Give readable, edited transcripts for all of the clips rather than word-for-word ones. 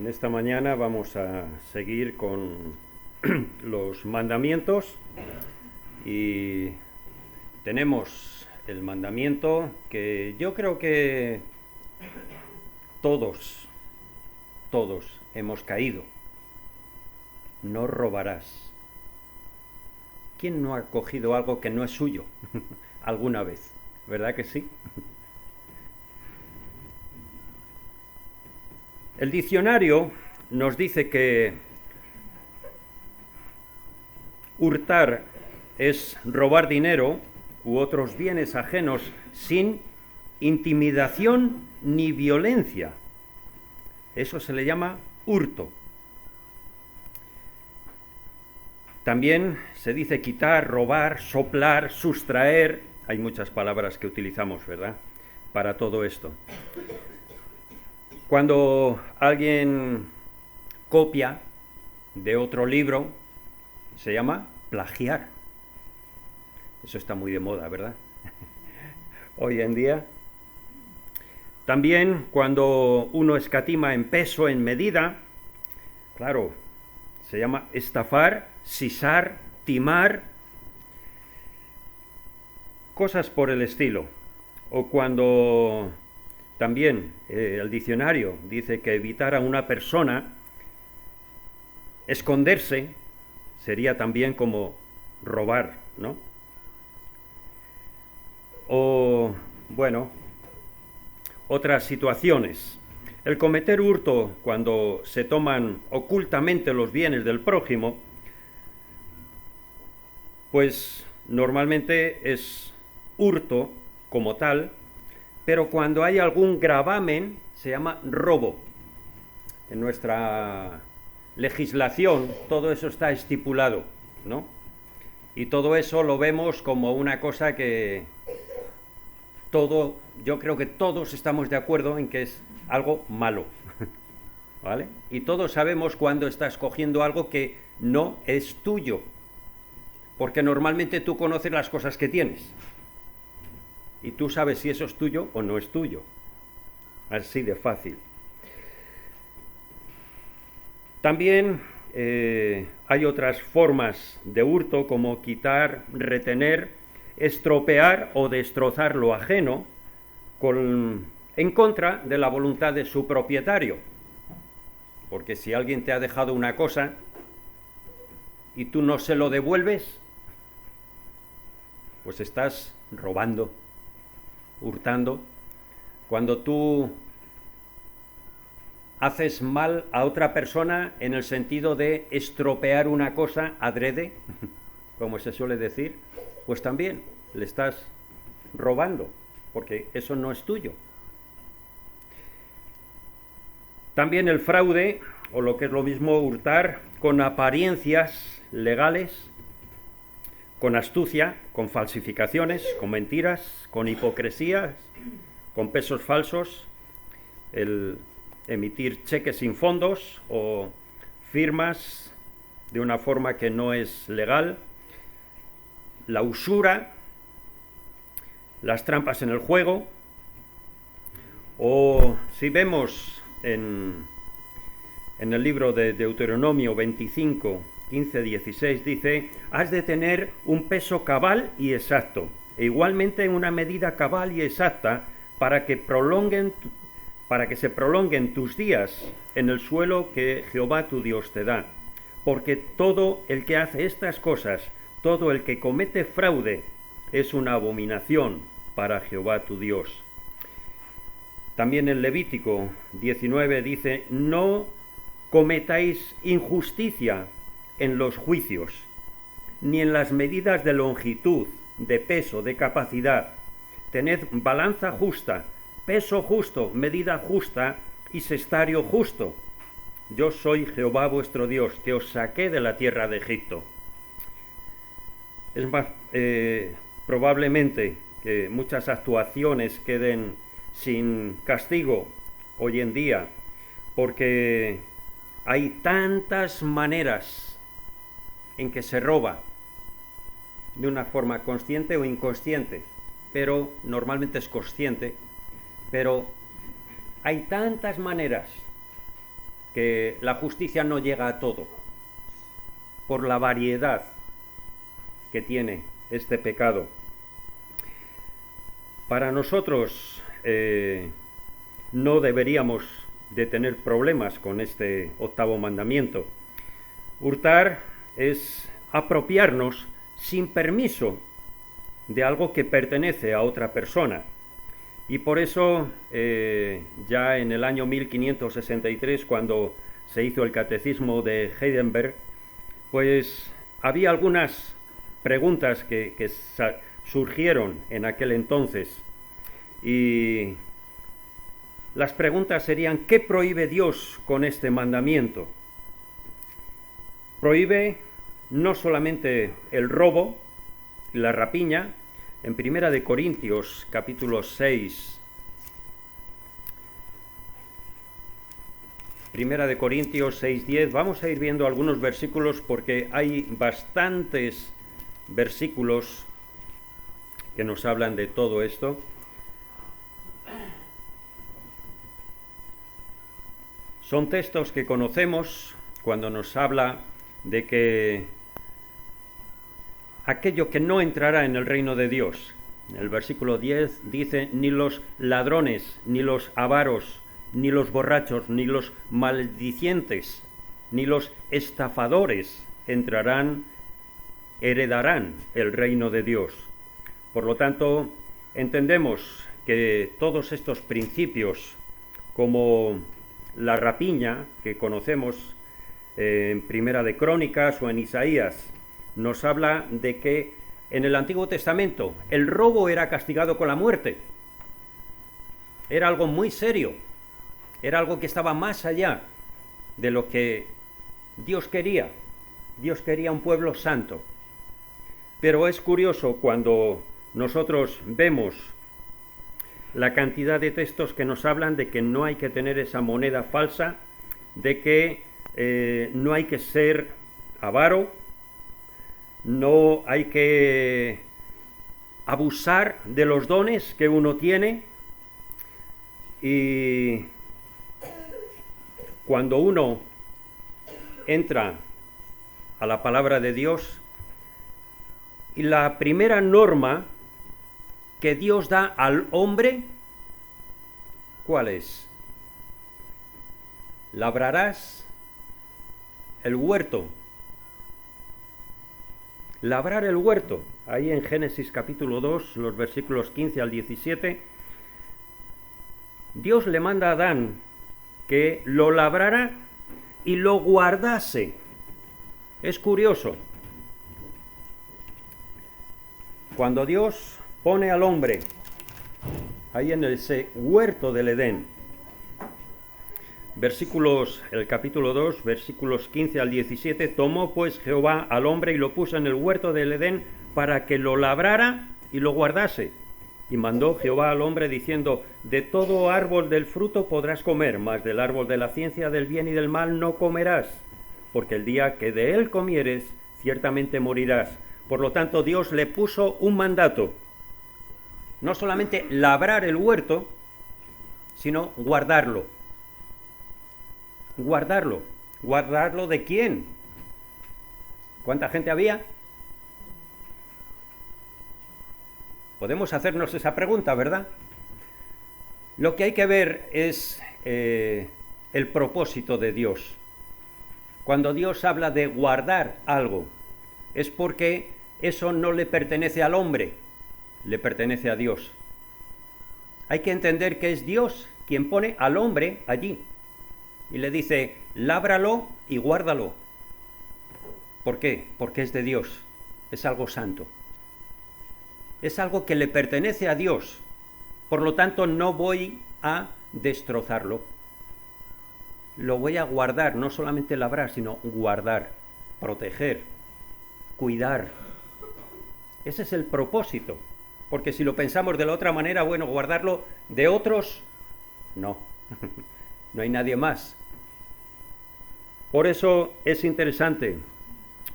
En esta mañana vamos a seguir con los mandamientos y tenemos el mandamiento que yo creo que todos hemos caído. No robarás. ¿Quién no ha cogido algo que no es suyo alguna vez? ¿Verdad que sí? El diccionario nos dice que hurtar es robar dinero u otros bienes ajenos sin intimidación ni violencia. Eso se le llama hurto. También se dice quitar, robar, soplar, sustraer. Hay muchas palabras que utilizamos, ¿verdad?, para todo esto. Cuando alguien copia de otro libro, se llama plagiar. Eso está muy de moda, ¿verdad? Hoy en día. También cuando uno escatima en peso, en medida, claro, se llama estafar, sisar, timar, cosas por el estilo. O cuando también el diccionario dice que evitar a una persona esconderse sería también como robar, ¿no? O, bueno, otras situaciones. El cometer hurto cuando se toman ocultamente los bienes del prójimo, pues normalmente es hurto como tal, pero cuando hay algún gravamen se llama robo. En nuestra legislación todo eso está estipulado, ¿no? Y todo eso lo vemos como una cosa que yo creo que todos estamos de acuerdo en que es algo malo, ¿vale? Y todos sabemos cuando estás cogiendo algo que no es tuyo, porque normalmente tú conoces las cosas que tienes y tú sabes si eso es tuyo o no es tuyo. Así de fácil. También hay otras formas de hurto, como quitar, retener, estropear o destrozar lo ajeno en contra de la voluntad de su propietario. Porque si alguien te ha dejado una cosa y tú no se lo devuelves, pues estás robando, hurtando. Cuando tú haces mal a otra persona en el sentido de estropear una cosa adrede, como se suele decir, pues también le estás robando, porque eso no es tuyo. También el fraude, o lo que es lo mismo, hurtar con apariencias legales, con astucia, con falsificaciones, con mentiras, con hipocresías, con pesos falsos, el emitir cheques sin fondos o firmas de una forma que no es legal, la usura, las trampas en el juego, o si vemos en el libro de Deuteronomio 25, 15, 16, dice: has de tener un peso cabal y exacto, e igualmente una medida cabal y exacta para que se prolonguen tus días en el suelo que Jehová tu Dios te da. Porque todo el que hace estas cosas, todo el que comete fraude, es una abominación para Jehová tu Dios. También en Levítico 19 dice: no cometáis injusticia en los juicios, ni en las medidas de longitud, de peso, de capacidad. Tened balanza justa, peso justo, medida justa y cestario justo. Yo soy Jehová vuestro Dios, que os saqué de la tierra de Egipto. Es más, probablemente que muchas actuaciones queden sin castigo hoy en día, porque hay tantas maneras en que se roba, de una forma consciente o inconsciente, pero normalmente es consciente, pero hay tantas maneras que la justicia no llega a todo, por la variedad que tiene este pecado. Para nosotros no deberíamos de tener problemas con este octavo mandamiento. Hurtar es apropiarnos sin permiso de algo que pertenece a otra persona. Y por eso, ya en el año 1563, cuando se hizo el catecismo de Heidelberg, pues había algunas preguntas que surgieron en aquel entonces. Y las preguntas serían: ¿qué prohíbe Dios con este mandamiento? Prohíbe no solamente el robo y la rapiña. En Primera de Corintios, capítulo 6, Primera de Corintios 6:10, vamos a ir viendo algunos versículos porque hay bastantes versículos que nos hablan de todo esto. Son textos que conocemos cuando nos habla de que aquello que no entrará en el reino de Dios. En el versículo 10 dice: ni los ladrones, ni los avaros, ni los borrachos, ni los maldicientes, ni los estafadores heredarán el reino de Dios. Por lo tanto, entendemos que todos estos principios, como la rapiña que conocemos en Primera de Crónicas o en Isaías, nos habla de que en el Antiguo Testamento el robo era castigado con la muerte. Era algo muy serio, era algo que estaba más allá de lo que Dios quería. Dios quería un pueblo santo. Pero es curioso cuando nosotros vemos la cantidad de textos que nos hablan de que no hay que tener esa moneda falsa, de que no hay que ser avaro, no hay que abusar de los dones que uno tiene. Y cuando uno entra a la palabra de Dios, y la primera norma que Dios da al hombre, ¿cuál es? Labrarás el huerto. Labrar el huerto. Ahí en Génesis capítulo 2, los versículos 15 al 17, Dios le manda a Adán que lo labrara y lo guardase. Es curioso. Cuando Dios pone al hombre ahí en ese huerto del Edén, el capítulo 2, versículos 15 al 17, tomó pues Jehová al hombre y lo puso en el huerto del Edén para que lo labrara y lo guardase. Y mandó Jehová al hombre diciendo: de todo árbol del fruto podrás comer, mas del árbol de la ciencia del bien y del mal no comerás, porque el día que de él comieres, ciertamente morirás. Por lo tanto, Dios le puso un mandato: no solamente labrar el huerto, sino guardarlo. Guardarlo. ¿Guardarlo de quién? ¿Cuánta gente había? Podemos hacernos esa pregunta, ¿verdad? Lo que hay que ver es el propósito de Dios. Cuando Dios habla de guardar algo, es porque eso no le pertenece al hombre, le pertenece a Dios. Hay que entender que es Dios quien pone al hombre allí y le dice: lábralo y guárdalo. ¿Por qué? Porque es de Dios, es algo santo, es algo que le pertenece a Dios. Por lo tanto, no voy a destrozarlo, lo voy a guardar, no solamente labrar, sino guardar, proteger, cuidar. Ese es el propósito, porque si lo pensamos de la otra manera, bueno, guardarlo de otros, no, no hay nadie más. Por eso es interesante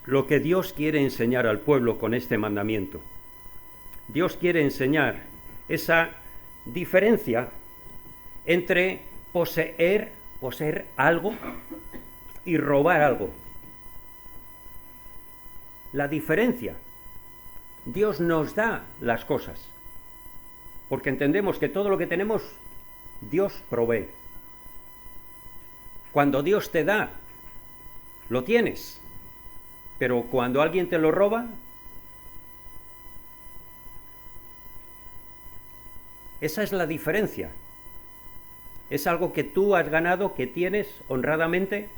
lo que Dios quiere enseñar al pueblo con este mandamiento. Dios quiere enseñar esa diferencia entre poseer poseer algo y robar algo. La diferencia. Dios nos da las cosas, porque entendemos que todo lo que tenemos, Dios provee. Cuando Dios te da, lo tienes, pero cuando alguien te lo roba, esa es la diferencia. Es algo que tú has ganado, que tienes honradamente.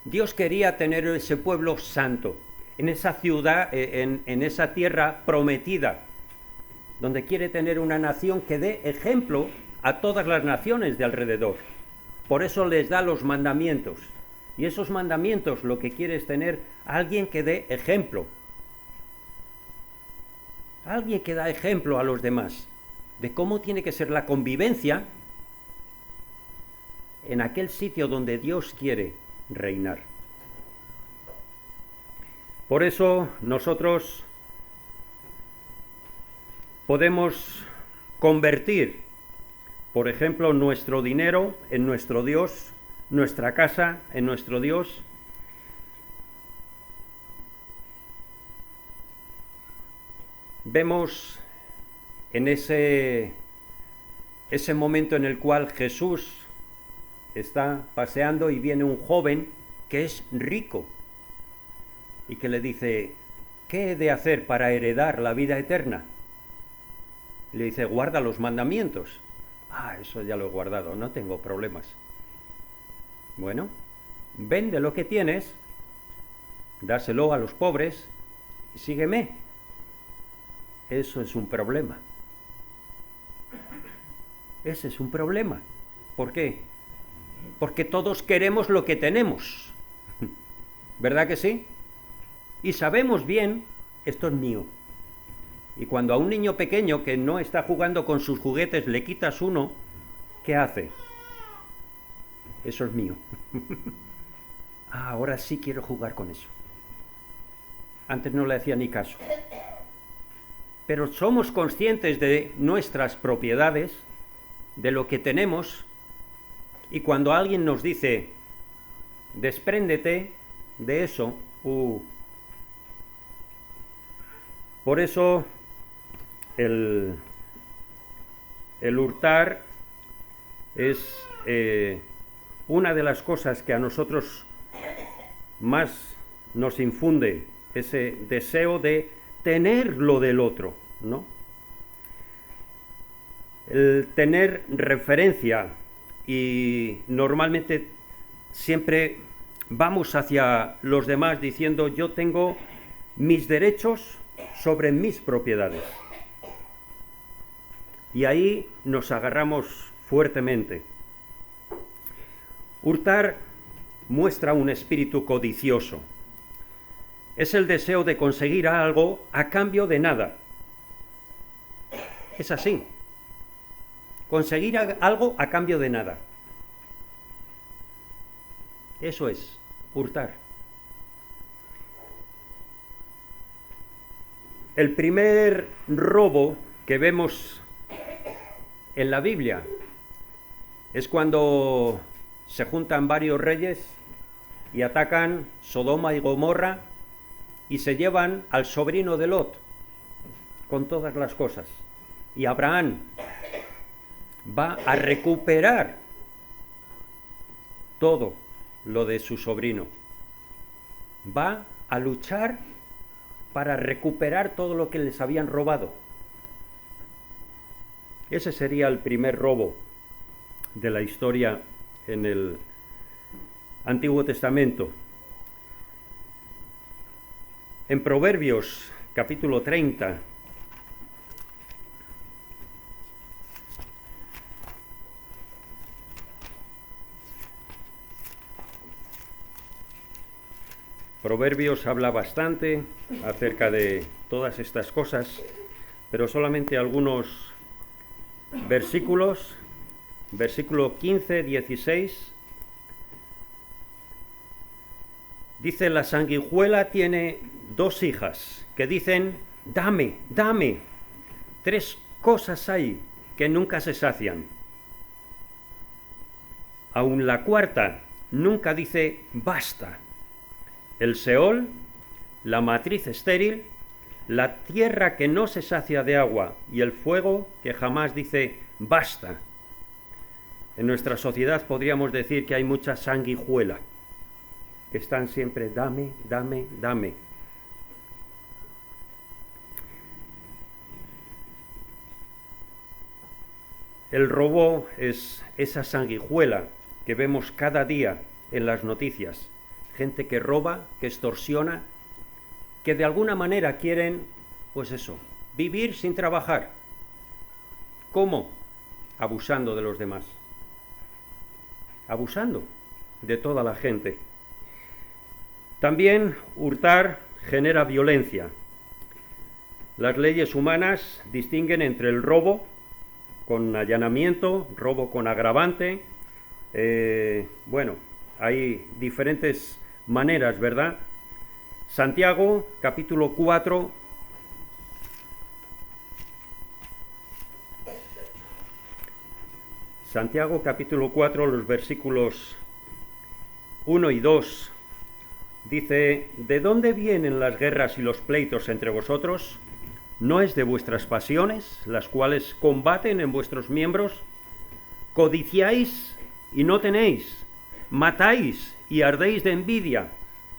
Dios quería tener ese pueblo santo, en esa ciudad, en esa tierra prometida, donde quiere tener una nación que dé ejemplo a todas las naciones de alrededor. Por eso les da los mandamientos. Y esos mandamientos lo que quiere es tener a alguien que dé ejemplo. Alguien que da ejemplo a los demás de cómo tiene que ser la convivencia en aquel sitio donde Dios quiere reinar. Por eso nosotros podemos convertir, por ejemplo, nuestro dinero en nuestro Dios, nuestra casa en nuestro Dios. Vemos en ese momento en el cual Jesús está paseando y viene un joven que es rico y que le dice: ¿qué he de hacer para heredar la vida eterna? Y le dice: guarda los mandamientos. Ah, eso ya lo he guardado, no tengo problemas. Bueno, vende lo que tienes, dáselo a los pobres y sígueme. Eso es un problema. Ese es un problema. ¿Por qué? Porque todos queremos lo que tenemos. ¿Verdad que sí? Y sabemos bien, esto es mío. Y cuando a un niño pequeño que no está jugando con sus juguetes le quitas uno, ¿qué hace? Eso es mío. Ah, ahora sí quiero jugar con eso. Antes no le hacía ni caso. Pero somos conscientes de nuestras propiedades, de lo que tenemos, y cuando alguien nos dice: despréndete de eso, por eso el hurtar es una de las cosas que a nosotros más nos infunde ese deseo de tener lo del otro, ¿no? El tener referencia, y normalmente siempre vamos hacia los demás diciendo: yo tengo mis derechos sobre mis propiedades. Y ahí nos agarramos fuertemente. Hurtar muestra un espíritu codicioso. Es el deseo de conseguir algo a cambio de nada. Es así. Conseguir algo a cambio de nada. Eso es hurtar. El primer robo que vemos en la Biblia es cuando se juntan varios reyes y atacan Sodoma y Gomorra y se llevan al sobrino de Lot con todas las cosas. Y Abraham va a recuperar todo lo de su sobrino. Va a luchar para recuperar todo lo que les habían robado. Ese sería el primer robo de la historia en el Antiguo Testamento. En Proverbios, capítulo 30, Proverbios habla bastante acerca de todas estas cosas, pero solamente algunos versículos. Versículo 15, 16. Dice: la sanguijuela tiene 2 hijas que dicen: dame, dame. 3 cosas hay que nunca se sacian. Aun la cuarta nunca dice basta. El Seol, la matriz estéril, la tierra que no se sacia de agua y el fuego que jamás dice basta. En nuestra sociedad podríamos decir que hay mucha sanguijuela, que están siempre dame, dame, dame. El robo es esa sanguijuela que vemos cada día en las noticias. Gente que roba, que extorsiona, que de alguna manera quieren, pues eso, vivir sin trabajar. ¿Cómo? Abusando de los demás. Abusando de toda la gente. También hurtar genera violencia. Las leyes humanas distinguen entre el robo con allanamiento, robo con agravante. Bueno, hay diferentes maneras, ¿verdad? Santiago, capítulo 4. Santiago, capítulo 4, los versículos 1 y 2. Dice, ¿de dónde vienen las guerras y los pleitos entre vosotros? ¿No es de vuestras pasiones, las cuales combaten en vuestros miembros? Codiciáis y no tenéis, matáis y ardéis de envidia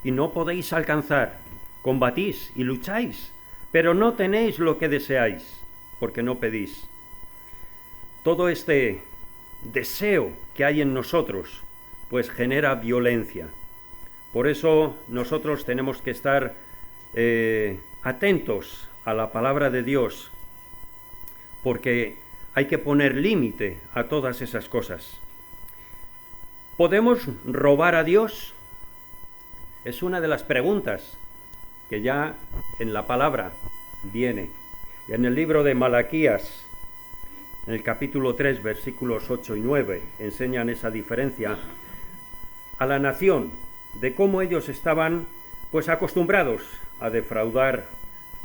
y no podéis alcanzar, combatís y lucháis, pero no tenéis lo que deseáis, porque no pedís. Todo este deseo que hay en nosotros, pues genera violencia. Por eso nosotros tenemos que estar atentos a la palabra de Dios, porque hay que poner límite a todas esas cosas. ¿Podemos robar a Dios? Es una de las preguntas que ya en la palabra viene. En el libro de Malaquías, en el capítulo 3, versículos 8 y 9, enseñan esa diferencia a la nación, de cómo ellos estaban pues acostumbrados a defraudar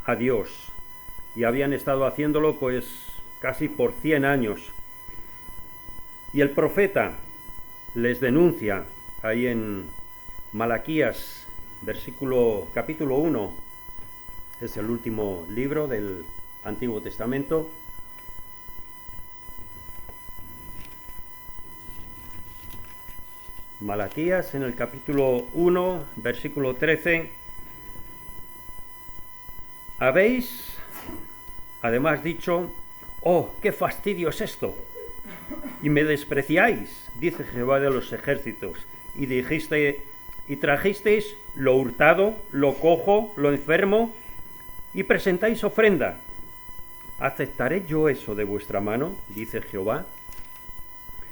a Dios, y habían estado haciéndolo pues casi por 100 años. Y el profeta les denuncia ahí en Malaquías, capítulo 1, es el último libro del Antiguo Testamento. Malaquías, en el capítulo 1, versículo 13. Habéis además dicho, oh, qué fastidio es esto, y me despreciáis, dice Jehová de los ejércitos, y trajisteis lo hurtado, lo cojo, lo enfermo, y presentáis ofrenda. ¿Aceptaré yo eso de vuestra mano? Dice Jehová.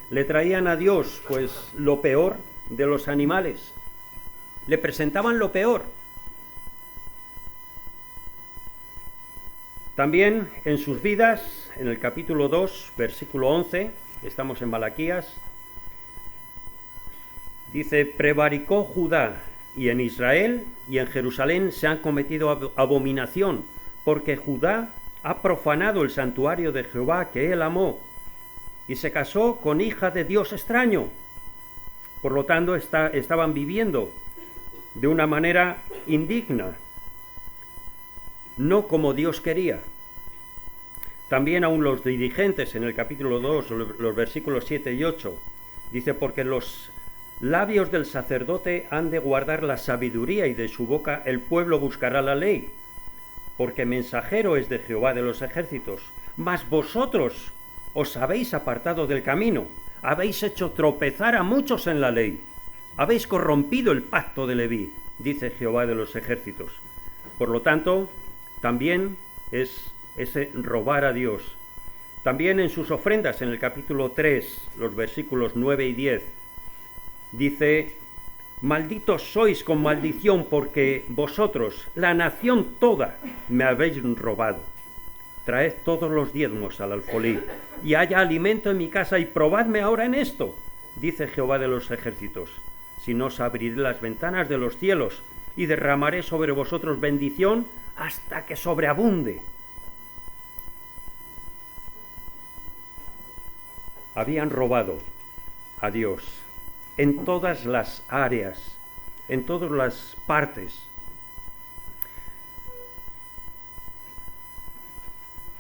Le traían a Dios, pues, lo peor de los animales. Le presentaban lo peor. También en sus vidas, en el capítulo 2, versículo 11, estamos en Malaquías, dice, prevaricó Judá, y en Israel y en Jerusalén se han cometido abominación, porque Judá ha profanado el santuario de Jehová que él amó, y se casó con hija de Dios extraño. Por lo tanto, estaban viviendo de una manera indigna, no como Dios quería. También aún los dirigentes en el capítulo 2, los versículos 7 y 8, dice, porque los labios del sacerdote han de guardar la sabiduría y de su boca el pueblo buscará la ley, porque mensajero es de Jehová de los ejércitos. Mas vosotros os habéis apartado del camino, habéis hecho tropezar a muchos en la ley, habéis corrompido el pacto de Leví, dice Jehová de los ejércitos. Por lo tanto, también es ese robar a Dios. También en sus ofrendas, en el capítulo 3, los versículos 9 y 10, dice, malditos sois con maldición, porque vosotros, la nación toda, me habéis robado. Traed todos los diezmos al alfolí, y haya alimento en mi casa, y probadme ahora en esto, dice Jehová de los ejércitos. Si no, os abriré las ventanas de los cielos, y derramaré sobre vosotros bendición hasta que sobreabunde. Habían robado a Dios. en todas las áreas, en todas las partes.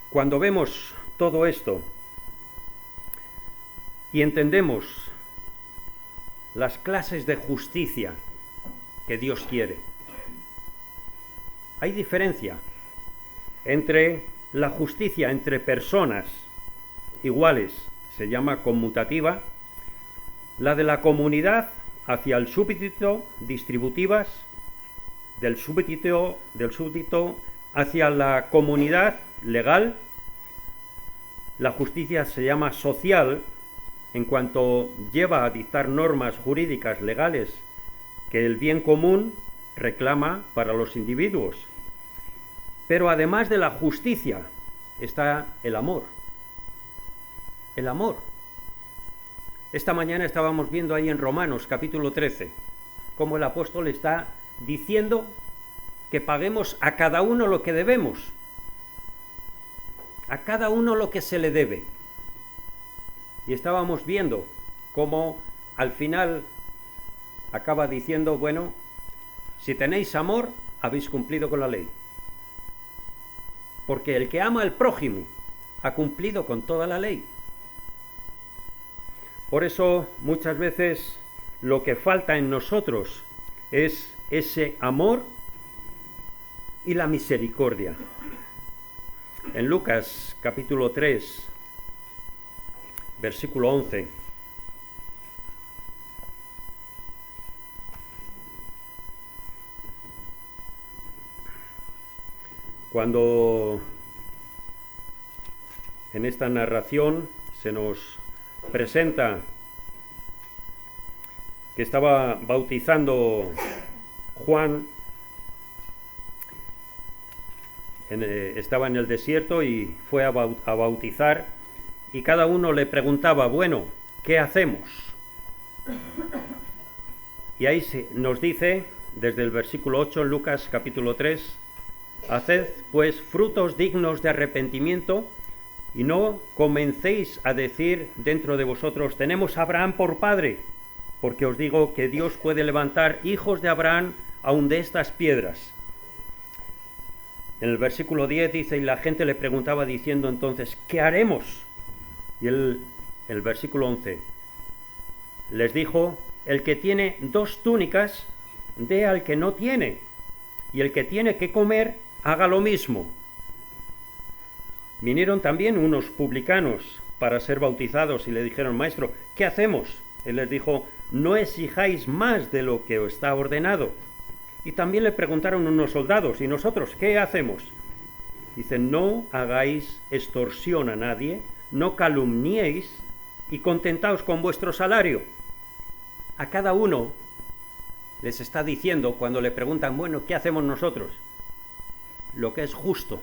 Cuando vemos todo esto y entendemos las clases de justicia que Dios quiere, hay diferencia entre la justicia entre personas iguales, se llama conmutativa, la de la comunidad hacia el súbdito, distributivas, del súbdito hacia la comunidad legal. La justicia se llama social en cuanto lleva a dictar normas jurídicas legales que el bien común reclama para los individuos. Pero además de la justicia está el amor. El amor. Esta mañana estábamos viendo ahí en Romanos capítulo 13 cómo el apóstol está diciendo que paguemos a cada uno lo que debemos, a cada uno lo que se le debe. Y estábamos viendo cómo al final acaba diciendo, bueno, si tenéis amor, habéis cumplido con la ley. Porque el que ama al prójimo ha cumplido con toda la ley. Por eso muchas veces lo que falta en nosotros es ese amor y la misericordia. En Lucas capítulo 3, versículo 11. Cuando en esta narración se nos presenta que estaba bautizando Juan, estaba en el desierto y fue a bautizar, y cada uno le preguntaba, bueno, ¿qué hacemos? Y ahí nos dice, desde el versículo 8, en Lucas capítulo 3, haced pues frutos dignos de arrepentimiento, y no comencéis a decir dentro de vosotros, tenemos a Abraham por padre, porque os digo que Dios puede levantar hijos de Abraham aun de estas piedras. En el versículo 10 dice, y la gente le preguntaba diciendo entonces, ¿qué haremos? Y el versículo 11 les dijo, el que tiene 2 túnicas, dé al que no tiene, y el que tiene que comer, haga lo mismo. Vinieron también unos publicanos para ser bautizados y le dijeron, maestro, ¿qué hacemos? Él les dijo, no exijáis más de lo que os está ordenado. Y también le preguntaron unos soldados, ¿y nosotros qué hacemos? Dicen, no hagáis extorsión a nadie, no calumniéis y contentaos con vuestro salario. A cada uno les está diciendo cuando le preguntan, bueno, ¿qué hacemos nosotros? Lo que es justo.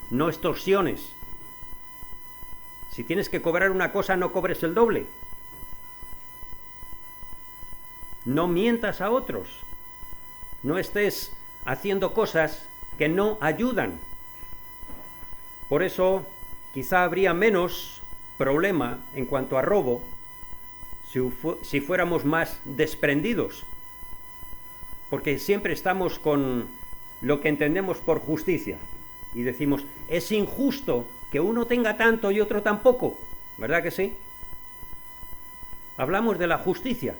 No extorsiones. Si tienes que cobrar una cosa, no cobres el doble. No mientas a otros. No estés haciendo cosas que no ayudan. Por eso, quizá habría menos problema en cuanto a robo si fuéramos más desprendidos. Porque siempre estamos con lo que entendemos por justicia. Y decimos, es injusto que uno tenga tanto y otro tan poco. ¿Verdad que sí? Hablamos de la justicia.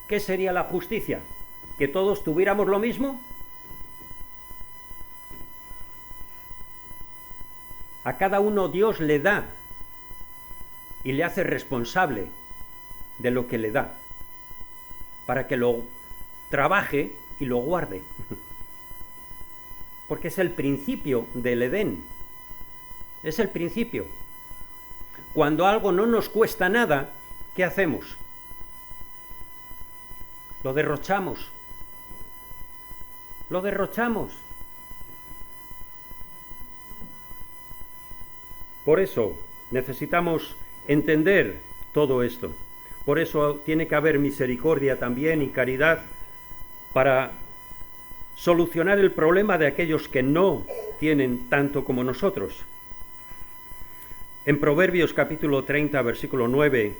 ¿Qué sería la justicia? ¿Que todos tuviéramos lo mismo? A cada uno Dios le da y le hace responsable de lo que le da, para que lo trabaje y lo guarde. Porque es el principio del Edén. Es el principio. Cuando algo no nos cuesta nada, ¿qué hacemos? Lo derrochamos. Lo derrochamos. Por eso necesitamos entender todo esto. Por eso tiene que haber misericordia también y caridad para solucionar el problema de aquellos que no tienen tanto como nosotros. En Proverbios capítulo 30, versículo 9,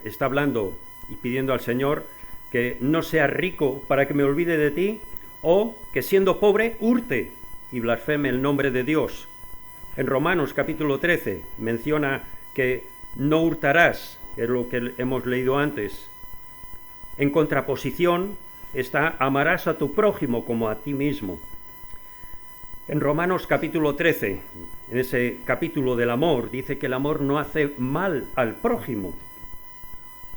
está hablando y pidiendo al Señor que no sea rico para que me olvide de ti, o que siendo pobre hurte y blasfeme el nombre de Dios. En Romanos capítulo 13 menciona que no hurtarás, es lo que hemos leído antes. En contraposición está amarás a tu prójimo como a ti mismo. En Romanos capítulo 13, en ese capítulo del amor, dice que el amor no hace mal al prójimo.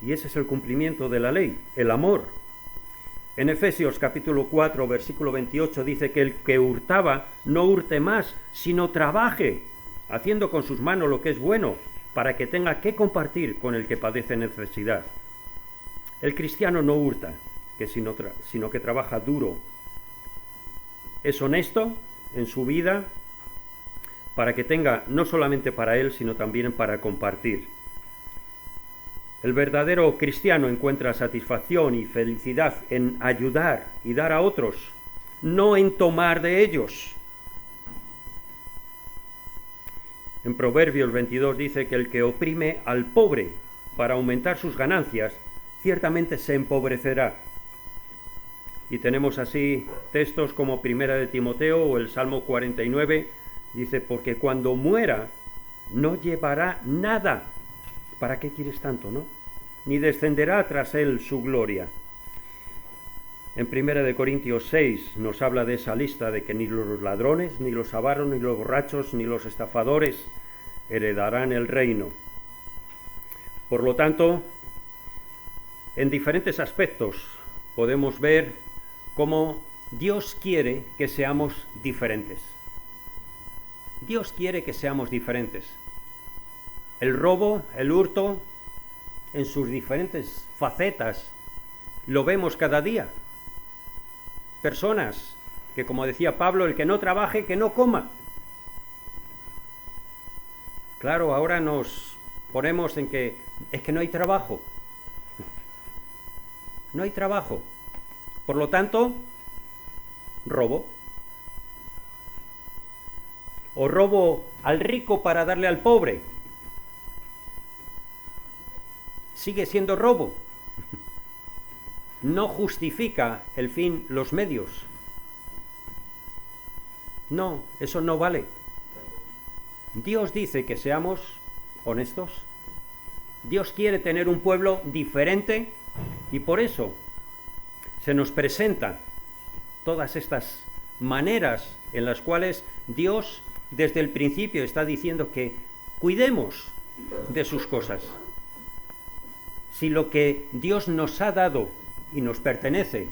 Y ese es el cumplimiento de la ley, el amor. En Efesios capítulo 4, versículo 28, dice que el que hurtaba no hurte más, sino trabaje, haciendo con sus manos lo que es bueno, para que tenga que compartir con el que padece necesidad. El cristiano no hurta, sino que trabaja duro. Es honesto en su vida para que tenga no solamente para él, sino también para compartir. El verdadero cristiano encuentra satisfacción y felicidad en ayudar y dar a otros, no en tomar de ellos. En Proverbios 22 dice que el que oprime al pobre para aumentar sus ganancias, ciertamente se empobrecerá. Y tenemos así textos como Primera de Timoteo o el Salmo 49, dice, porque cuando muera no llevará nada. ¿Para qué quieres tanto, no? Ni descenderá tras él su gloria. En Primera de Corintios 6 nos habla de esa lista de que ni los ladrones, ni los avaros, ni los borrachos, ni los estafadores heredarán el reino. Por lo tanto, en diferentes aspectos podemos ver cómo Dios quiere que seamos diferentes. Dios quiere que seamos diferentes. El robo, el hurto, en sus diferentes facetas, lo vemos cada día. Personas que, como decía Pablo, el que no trabaje, que no coma. Claro, ahora nos ponemos en que es que no hay trabajo. No hay trabajo. Por lo tanto, robo. O robo al rico para darle al pobre. Sigue siendo robo. No justifica el fin los medios. No, eso no vale. Dios dice que seamos honestos. Dios quiere tener un pueblo diferente y por eso se nos presenta todas estas maneras en las cuales Dios desde el principio está diciendo que cuidemos de sus cosas. Si lo que Dios nos ha dado y nos pertenece,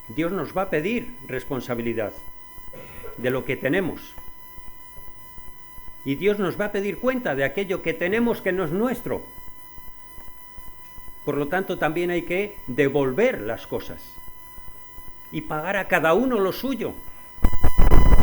Dios nos va a pedir responsabilidad de lo que tenemos. Y Dios nos va a pedir cuenta de aquello que tenemos que no es nuestro. Por lo tanto, también hay que devolver las cosas y pagar a cada uno lo suyo.